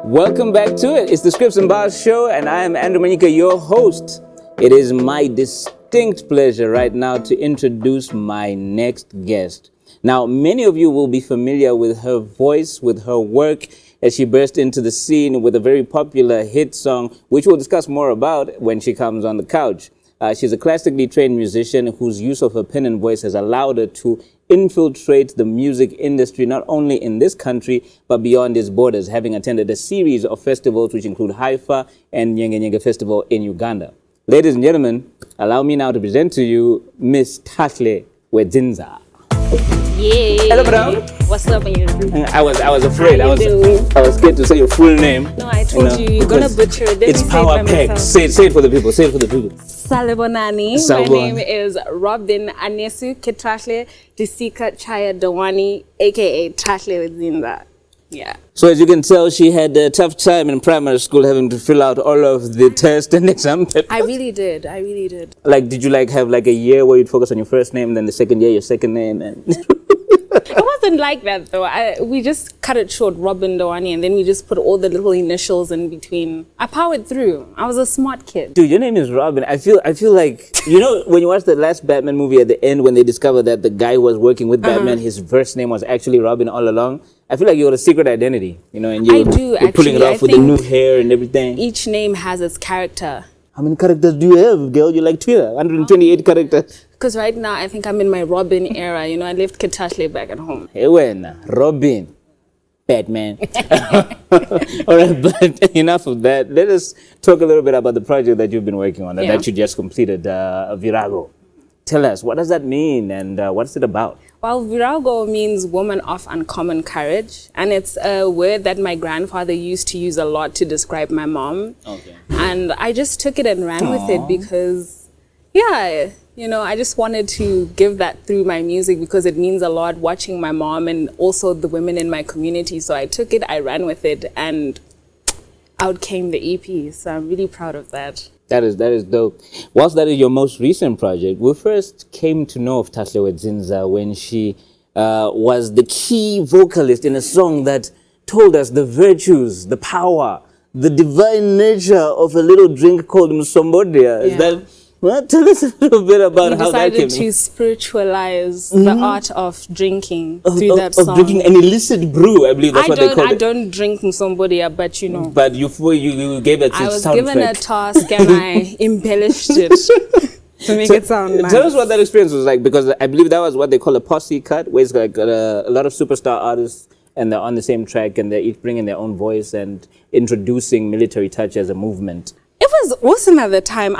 Welcome back to it. It's the Scripts and Bars show, and I am Andrew Manyika, your host. It is my distinct pleasure right now to introduce my next guest. Now, many of you will be familiar with her voice, with her work, as she burst into the scene with a very popular hit song, which we'll discuss more about when she comes on the couch. She's a classically trained musician whose use of her pen and voice has allowed her to infiltrate the music industry, not only in this country, but beyond its borders, having attended a series of festivals which include Haifa and Nyenge Festival in Uganda. Ladies and gentlemen, allow me now to present to you Miss Tahle We Dzinza. Yeah. Hello, madam. What's up, you? I was afraid. I was scared to say your full name. No, I told you're gonna butcher it. It's power packed. Say it for the people. Say it for the people. Salibonani. My name is Robin Anesu Ketrashle Disika Chaya Dawani, aka Tahle We Dzinza. Yeah. So as you can tell, she had a tough time in primary school having to fill out all of the test and exam papers. I really did. Like, did you have a year where you'd focus on your first name, then the second year your second name, and It wasn't like that though. We just cut it short, Robin Dawani, and then we just put all the little initials in between. I powered through. I was a smart kid. Dude, your name is Robin. I feel like, you know, when you watch the last Batman movie at the end, when they discover that the guy was working with Batman, his first name was actually Robin all along. I feel like you got a secret identity, you know, and you're pulling it off with the new hair and everything. Each name has its character. How many characters do you have, girl? You like Twitter, 128 characters. Because right now, I think I'm in my Robin era. You know, I left Ketashle back at home. Hey, when? Robin. Batman. All right, but enough of that. Let us talk a little bit about the project that you've been working on, that you just completed, Virago. Tell us, what does that mean and what's it about? Well, Virago means woman of uncommon courage. And it's a word that my grandfather used to use a lot to describe my mom. Okay. And I just took it and ran with it because, you know, I just wanted to give that through my music because it means a lot watching my mom and also the women in my community. So I took it, I ran with it, and out came the EP. So I'm really proud of that. That is dope. Whilst that is your most recent project, we first came to know of Tahle We Dzinza when she was the key vocalist in a song that told us the virtues, the power, the divine nature of a little drink called Msombodia. Is that? Well, tell us a little bit about how that came. We decided to spiritualize the art of drinking through that song. Of drinking an illicit brew, I believe that's what they call it. I don't drink Msombodia, but you know. But you gave it to soundtrack. I was given a task and I embellished it to make it sound nice. Tell us what that experience was like, because I believe that was what they call a posse cut, where it's like a lot of superstar artists and they're on the same track and they're each bringing their own voice and introducing military touch as a movement. It was awesome at the time.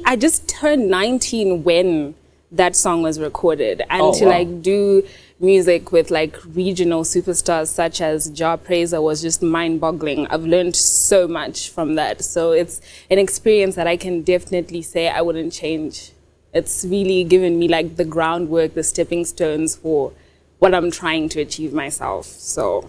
I just turned 19 when that song was recorded, and do music with regional superstars such as Jah Praiser was just mind-boggling. I've learned so much from that, so it's an experience that I can definitely say I wouldn't change. It's really given me the groundwork, the stepping stones for what I'm trying to achieve myself. So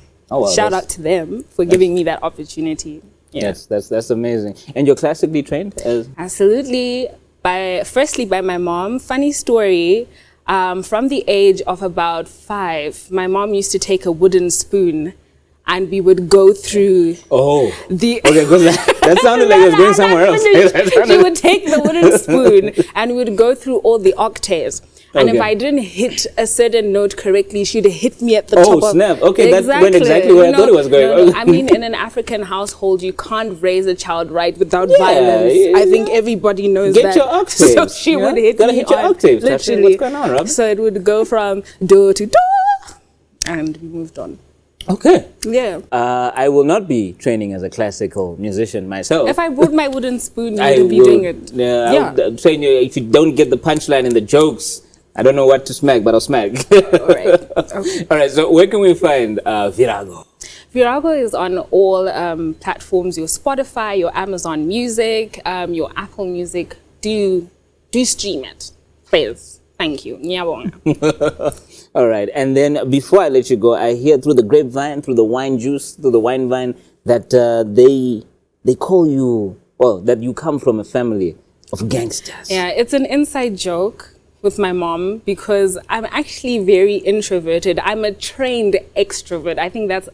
shout out to them for giving me that opportunity. Yeah. Yes, that's amazing. And you're classically trained? Absolutely. Firstly by my mom. Funny story, from the age of about 5, my mom used to take a wooden spoon and we would go through okay, that sounded like it was going somewhere else. She would take the wooden spoon and we would go through all the octaves. And if I didn't hit a certain note correctly, she'd hit me at the top of... Oh, snap. Okay, that went exactly where I thought it was going. I mean, in an African household, you can't raise a child right without violence. I think everybody knows that. Get your octaves. So she would hit me hit your octaves. Literally. What's going on, Rob? So it would go from do to do, and we moved on. Okay. Yeah. I will not be training as a classical musician myself. If I brought my wooden spoon, you would be doing it. Yeah. I'll train you. If you don't get the punchline in the jokes, I don't know what to smack, but I'll smack. All right. Okay. All right. So where can we find Virago? Virago is on all platforms: your Spotify, your Amazon Music, your Apple Music. Do stream it, please. Thank you. All right. And then before I let you go, I hear through the grapevine, through the wine juice, through the wine vine, that they call you, that you come from a family of gangsters. Yeah, it's an inside joke. with my mom because I'm actually very introverted. I'm a trained extrovert. I think that's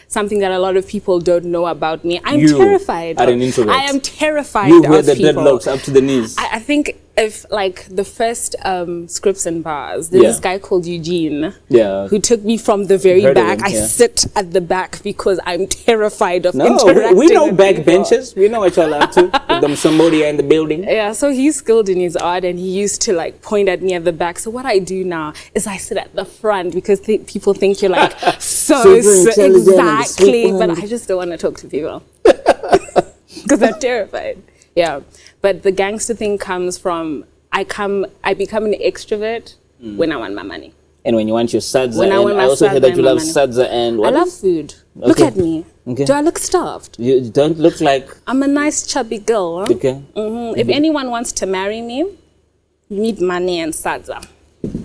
something that a lot of people don't know about me. I'm terrified. You are an introvert. I am terrified you of wear the people. dreadlocks up to the knees. I think if like the first scripts and bars, there's this guy called Eugene who took me from the very back. I sit at the back because I'm terrified of interacting we know with back people. benches. We know what you're up to. With them somebody in the building. Yeah, so he's skilled in his art and he used to like point at me at the back. So what I do now is I sit at the front because people think you're like so exactly, but I just don't want to talk to people because I'm terrified. Yeah, but the gangster thing comes from I become an extrovert when I want my money. And when you want your sadza, When I want my I also heard that you love money. sadza and what? I love food. Okay. Look at me. Okay. Do I look starved? You don't look like... I'm a nice chubby girl. Huh? Okay. If anyone wants to marry me, you need money and sadza.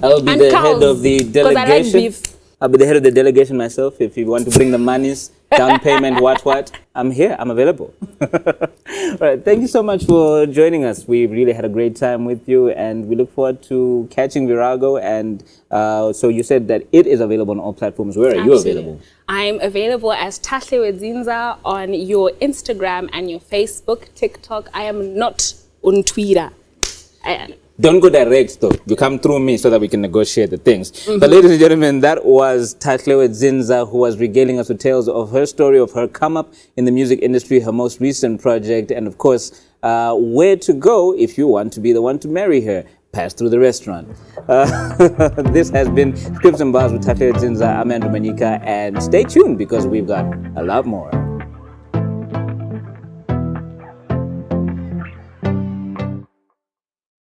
I'll be And the cows, head of the 'cause I like delegation. beef. I'll be the head of the delegation myself. If you want to bring the monies, down payment, what, I'm here. I'm available. All right. Thank you so much for joining us. We really had a great time with you, and we look forward to catching Virago. And so you said that it is available on all platforms. Where are you available? I'm available as Tahle We Dzinza on your Instagram and your Facebook, TikTok. I am not on Twitter. Don't go direct though. You come through me so that we can negotiate the things. But ladies and gentlemen, that was Tahle We Dzinza, who was regaling us with tales of her story, of her come up in the music industry, her most recent project, and of course, where to go if you want to be the one to marry her. Pass through the restaurant. This has been Scripts and Bars with Tahle We Dzinza. I'm Andrew Manyika, and stay tuned because we've got a lot more.